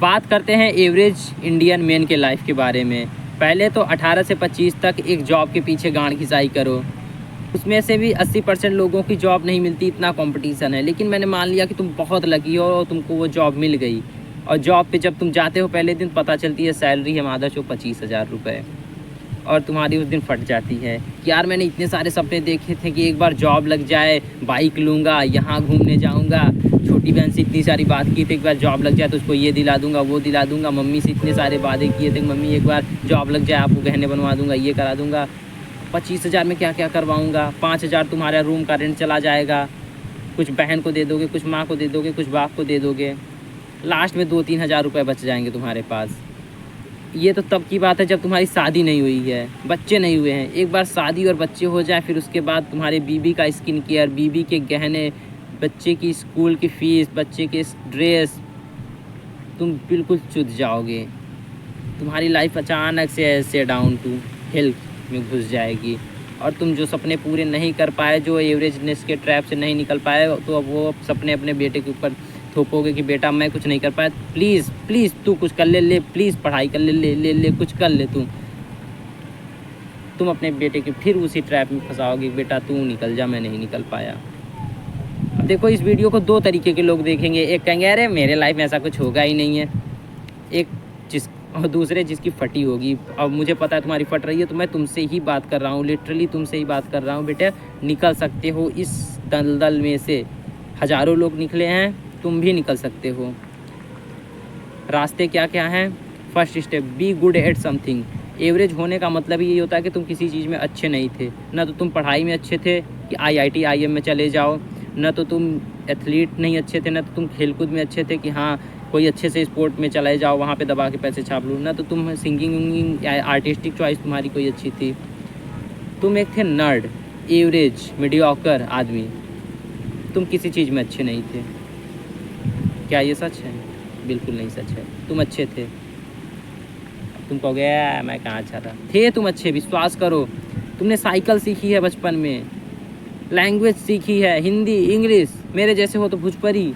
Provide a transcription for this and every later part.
बात करते हैं एवरेज इंडियन मैन के लाइफ के बारे में। पहले तो 18 से 25 तक एक जॉब के पीछे गांड खिंचाई करो, उसमें से भी 80% लोगों की जॉब नहीं मिलती, इतना कंपटीशन है। लेकिन मैंने मान लिया कि तुम बहुत लकी हो और तुमको वो जॉब मिल गई। और जॉब पे जब तुम जाते हो पहले दिन पता चलती है सैलरी है मादर 25,000 रुपये, और तुम्हारी उस दिन फट जाती है कि यार मैंने इतने सारे सपने देखे थे कि एक बार जॉब लग जाए, बाइक लूँगा, यहाँ घूमने जाऊँगा, छोटी बहन से इतनी सारी बात की थी एक बार जॉब लग जाए तो उसको ये दिला दूँगा, वो दिला दूँगा, मम्मी से इतने सारे वादे किए थे, मम्मी एक बार जॉब लग जाए आपको गहने बनवा दूँगा, ये करा दूँगा। 25,000 में क्या क्या करवाऊँगा। 5,000 तुम्हारा रूम का रेंट चला जाएगा, कुछ बहन को दे दोगे, कुछ माँ को दे दोगे, कुछ बाप को दे दोगे, लास्ट में 2-3 हज़ार रुपये बच जाएंगे तुम्हारे पास। ये तो तब की बात है जब तुम्हारी शादी नहीं हुई है, बच्चे नहीं हुए हैं। एक बार शादी और बच्चे हो जाए फिर उसके बाद तुम्हारे बीबी का स्किन केयर, बीबी के गहने, बच्चे की स्कूल की फ़ीस, बच्चे के ड्रेस, तुम बिल्कुल चुद जाओगे। तुम्हारी लाइफ अचानक से ऐसे डाउन टू हिल में घुस जाएगी। और तुम जो सपने पूरे नहीं कर पाए, जो एवरेजनेस के ट्रैप से नहीं निकल पाए, तो अब वो सपने अपने बेटे के ऊपर थोपोगे कि बेटा मैं कुछ नहीं कर पाया, प्लीज़ प्लीज़ तू कुछ कर ले, प्लीज़ पढ़ाई कर ले, कुछ कर ले तुम अपने बेटे के फिर उसी ट्रैप में फंसाओगे, बेटा तू निकल जा, मैं नहीं निकल पाया। अब देखो इस वीडियो को 2 तरीके के लोग देखेंगे, एक कहेंगे अरे मेरे लाइफ में ऐसा कुछ होगा ही नहीं है, और दूसरे जिसकी फटी होगी। अब मुझे पता है तुम्हारी फट रही है, तो मैं तुमसे ही बात कर रहा हूँ, लिटरली तुमसे ही बात कर रहा हूँ। बेटे निकल सकते हो इस दलदल में से, हज़ारों लोग निकले हैं, तुम भी निकल सकते हो। रास्ते क्या क्या हैं? First step, be good at something. Average होने का मतलब ही यही होता है कि तुम किसी चीज़ में अच्छे नहीं थे। ना तो तुम पढ़ाई में अच्छे थे कि IIT IIM में चले जाओ, ना तो तुम एथलीट नहीं अच्छे थे, ना तो तुम खेलकूद में अच्छे थे कि हाँ कोई अच्छे से स्पोर्ट में चले जाओ, वहाँ पे दबा के पैसे छाप लो, ना तो तुम सिंगिंग आर्टिस्टिक चॉइस तुम्हारी कोई अच्छी थी। तुम एक थे नर्ड, एवरेज, मीडियोकर आदमी, तुम किसी चीज़ में अच्छे नहीं थे। क्या ये सच है? बिल्कुल नहीं सच है। तुम अच्छे थे। अब तुम कहोगे मैं कहाँ अच्छा था, थे तुम अच्छे, विश्वास करो। तुमने साइकिल सीखी है बचपन में, लैंग्वेज सीखी है, हिंदी, इंग्लिश, मेरे जैसे हो तो भोजपुरी,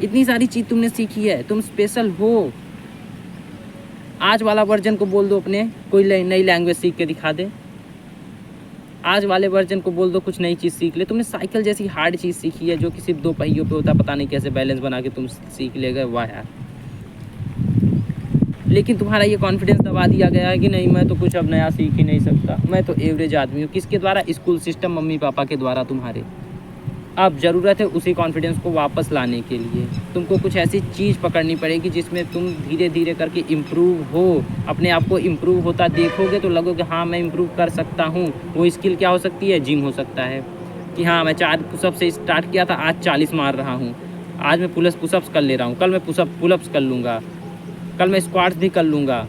इतनी सारी चीज़ तुमने सीखी है, तुम स्पेशल हो। आज वाला वर्जन को बोल दो अपने कोई नई लैंग्वेज सीख के दिखा दे, आज वाले वर्जन को बोल दो कुछ नई चीज़ सीख ले। तुमने साइकिल जैसी हार्ड चीज़ सीखी है जो कि सिर्फ 2 पहियों पे होता, पता नहीं कैसे बैलेंस बना के तुम सीख ले गए, वाह यार। लेकिन तुम्हारा ये कॉन्फिडेंस दबा दिया गया है कि नहीं मैं तो कुछ अब नया सीख ही नहीं सकता, मैं तो एवरेज आदमी हूँ। किसके द्वारा? स्कूल सिस्टम, मम्मी पापा के द्वारा तुम्हारे। अब ज़रूरत है उसी कॉन्फिडेंस को वापस लाने के लिए तुमको कुछ ऐसी चीज़ पकड़नी पड़ेगी जिसमें तुम धीरे धीरे करके इम्प्रूव हो। अपने आप को इम्प्रूव होता देखोगे तो लगोगे हाँ मैं इम्प्रूव कर सकता हूँ। वो स्किल क्या हो सकती है? जिम हो सकता है कि हाँ मैं 4 पुशअप से स्टार्ट किया था, आज 40 मार रहा हूँ, आज मैं पुशअप्स कर ले रहा हूँ, कल मैं पुलअप्स कर लूँगा, कल मैं स्क्वाट्स भी कर लूँगा,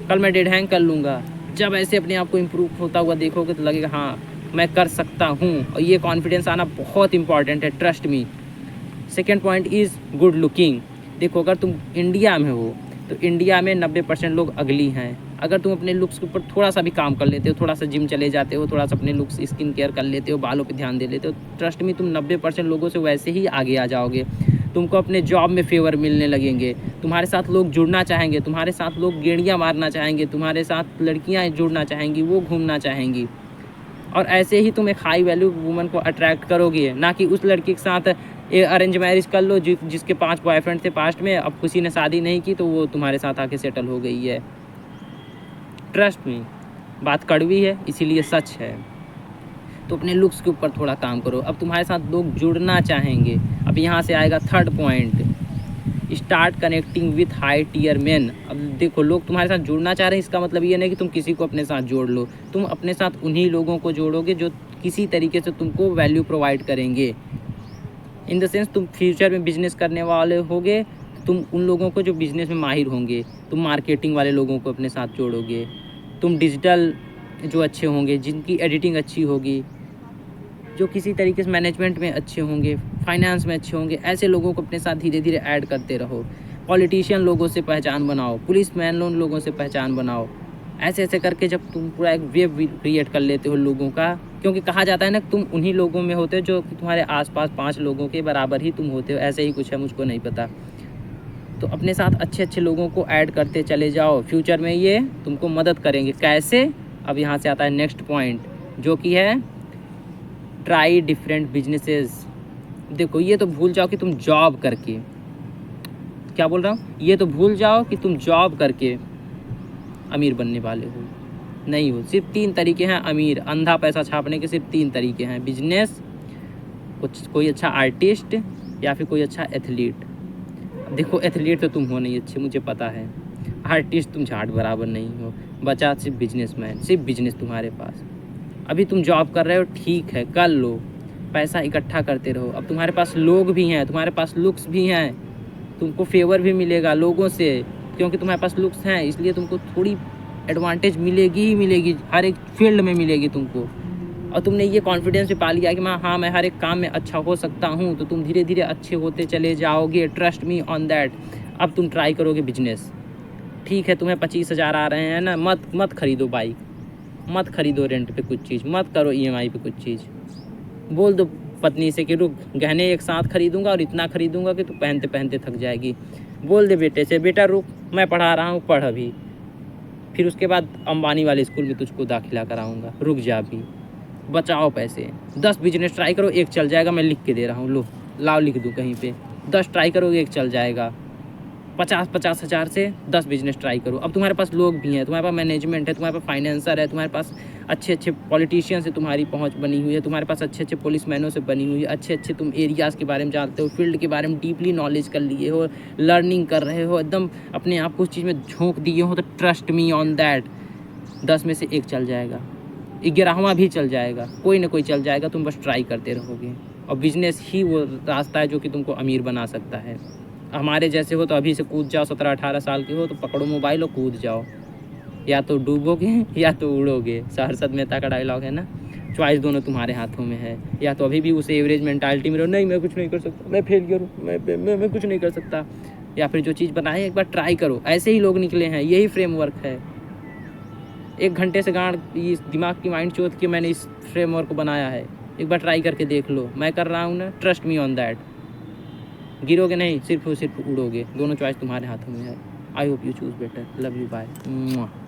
कल मैं डेड हैंग कर लूँगा। जब ऐसे अपने आप को इम्प्रूव होता हुआ देखोगे तो लगेगा हाँ मैं कर सकता हूँ। और ये कॉन्फिडेंस आना बहुत इंपॉर्टेंट है, trust me. Second point is good looking. देखो अगर तुम इंडिया में हो तो इंडिया में 90% लोग अगली हैं। अगर तुम अपने लुक्स के ऊपर थोड़ा सा भी काम कर लेते हो, थोड़ा सा जिम चले जाते हो, थोड़ा सा अपने लुक्स स्किन केयर कर लेते हो, बालों पे ध्यान दे लेते हो, ट्रस्ट मी तुम 90% लोगों से वैसे ही आगे आ जाओगे। तुमको अपने जॉब में फेवर मिलने लगेंगे, तुम्हारे साथ लोग जुड़ना चाहेंगे, तुम्हारे साथ लोग गेड़ियाँ मारना चाहेंगे, तुम्हारे साथ लड़कियाँ जुड़ना चाहेंगी, वो घूमना चाहेंगी। और ऐसे ही तुम एक हाई वैल्यू वुमन को अट्रैक्ट करोगे, ना कि उस लड़की के साथ अरेंज मैरिज कर लो जिसके 5 बॉयफ्रेंड थे पास्ट में, अब किसी ने शादी नहीं की तो वो तुम्हारे साथ आके सेटल हो गई है। ट्रस्ट मी, बात कड़वी है इसीलिए सच है। तो अपने लुक्स के ऊपर थोड़ा काम करो। अब तुम्हारे साथ लोग जुड़ना चाहेंगे। अब यहाँ से आएगा third point, start connecting with high tier man. अब देखो लोग तुम्हारे साथ जुड़ना चाह रहे हैं, इसका मतलब ये नहीं कि तुम किसी को अपने साथ जोड़ लो, तुम अपने साथ उन्हीं लोगों को जोड़ोगे जो किसी तरीके से तुमको वैल्यू प्रोवाइड करेंगे। इन द सेंस तुम फ्यूचर में बिजनेस करने वाले होगे, तुम उन लोगों को जो बिज़नेस में माहिर होंगे, तुम मार्केटिंग वाले लोगों को अपने साथ जोड़ोगे, तुम डिजिटल जो अच्छे होंगे, जिनकी एडिटिंग अच्छी होगी, जो किसी तरीके से मैनेजमेंट में अच्छे होंगे, फाइनेंस में अच्छे होंगे, ऐसे लोगों को अपने साथ धीरे धीरे ऐड करते रहो। पॉलिटिशियन लोगों से पहचान बनाओ, पुलिसमैन लोगों से पहचान बनाओ। ऐसे ऐसे करके जब तुम पूरा एक वेव क्रिएट कर लेते हो लोगों का, क्योंकि कहा जाता है ना तुम उन्हीं लोगों में होते हो जो कि तुम्हारे आसपास 5 लोगों के बराबर ही तुम होते हो, ऐसे ही कुछ है, मुझको नहीं पता। तो अपने साथ अच्छे अच्छे लोगों को ऐड करते चले जाओ, फ्यूचर में ये तुमको मदद करेंगे। कैसे? अब यहाँ से आता है नेक्स्ट पॉइंट, जो कि है ट्राई डिफरेंट बिजनेसेस। देखो, ये तो भूल जाओ कि तुम जॉब करके, क्या बोल रहा हूँ, ये तो भूल जाओ कि तुम जॉब करके अमीर बनने वाले हो। नहीं हो। सिर्फ 3 तरीके हैं अमीर, अंधा पैसा छापने के सिर्फ 3 तरीके हैं, बिजनेस, कोई अच्छा आर्टिस्ट, या फिर कोई अच्छा एथलीट। देखो, एथलीट तो तुम हो नहीं अच्छे, मुझे पता है। आर्टिस्ट तुम झाट बराबर नहीं हो। बचा सिर्फ बिजनेसमैन, सिर्फ बिजनेस तुम्हारे पास। अभी तुम जॉब कर रहे हो, ठीक है, कर लो, पैसा इकट्ठा करते रहो। अब तुम्हारे पास लोग भी हैं, तुम्हारे पास लुक्स भी हैं, तुमको फेवर भी मिलेगा लोगों से, क्योंकि तुम्हारे पास लुक्स हैं, इसलिए तुमको थोड़ी एडवांटेज मिलेगी ही मिलेगी, हर एक फील्ड में मिलेगी तुमको। और तुमने ये कॉन्फिडेंस भी पा लिया कि मैं हर एक काम में अच्छा हो सकता हूँ, तो तुम धीरे धीरे अच्छे होते चले जाओगे। Trust me on that. अब तुम ट्राई करोगे बिजनेस, ठीक है, तुम्हें 25,000 आ रहे हैं ना, मत खरीदो बाइक, मत खरीदो रेंट पे कुछ चीज़, मत करो EMI पे कुछ चीज़। बोल दो पत्नी से कि रुक, गहने एक साथ खरीदूंगा और इतना खरीदूंगा कि तू पहनते पहनते थक जाएगी। बोल दे बेटे से, बेटा रुक, मैं पढ़ा रहा हूँ, पढ़ अभी, फिर उसके बाद अंबानी वाले स्कूल में तुझको दाखिला कराऊंगा, रुक जा अभी। बचाओ पैसे, 10 बिजनेस ट्राई करो, एक चल जाएगा। मैं लिख के दे रहा हूँ, लो लाओ, लिख दूँ कहीं पे। 10 ट्राई करो, एक चल जाएगा। 50 हज़ार से 10 बिजनेस ट्राई करो। अब तुम्हारे पास लोग भी हैं, तुम्हारे पास मैनेजमेंट है, तुम्हारे पास फाइनेंसर है, तुम्हारे पास अच्छे अच्छे पॉलिटिशियन से तुम्हारी पहुंच बनी हुई है, तुम्हारे पास अच्छे अच्छे पुलिसमैनों से बनी हुई है, अच्छे अच्छे तुम एरियाज़ के बारे में जानते हो, फील्ड के बारे में डीपली नॉलेज कर लिए हो, लर्निंग कर रहे हो, एकदम अपने आप को उस चीज़ में झोंक दिए हो, तो ट्रस्ट मी ऑन दैट, 10 में से एक चल जाएगा, 11वां भी चल जाएगा, कोई ना कोई चल जाएगा। तुम बस ट्राई करते रहोगे, और बिजनेस ही वो रास्ता है जो कि तुमको अमीर बना सकता है। हमारे जैसे हो तो अभी से कूद जाओ, 17-18 साल के हो तो पकड़ो मोबाइल और कूद जाओ, या तो डूबोगे या तो उड़ोगे। सहरसद मेहता का डायलॉग है ना, चॉइस दोनों तुम्हारे हाथों में है। या तो अभी भी उस एवरेज मेंटालिटी में रहो, नहीं मैं कुछ नहीं कर सकता, मैं फेलियर हूँ, मैं कुछ नहीं कर सकता, या फिर जो चीज़ बनाए एक बार ट्राई करो। ऐसे ही लोग निकले हैं, यही फ्रेमवर्क है। 1 घंटे से गांड इस दिमाग की माइंड चोट के मैंने इस फ्रेमवर्क को बनाया है, एक बार ट्राई करके देख लो। मैं कर रहा हूँ ना, ट्रस्ट मी ऑन दैट। गिरोगे नहीं, सिर्फ और सिर्फ उड़ोगे। दोनों चॉइस तुम्हारे हाथों में है। I hope you choose better. Love you, bye.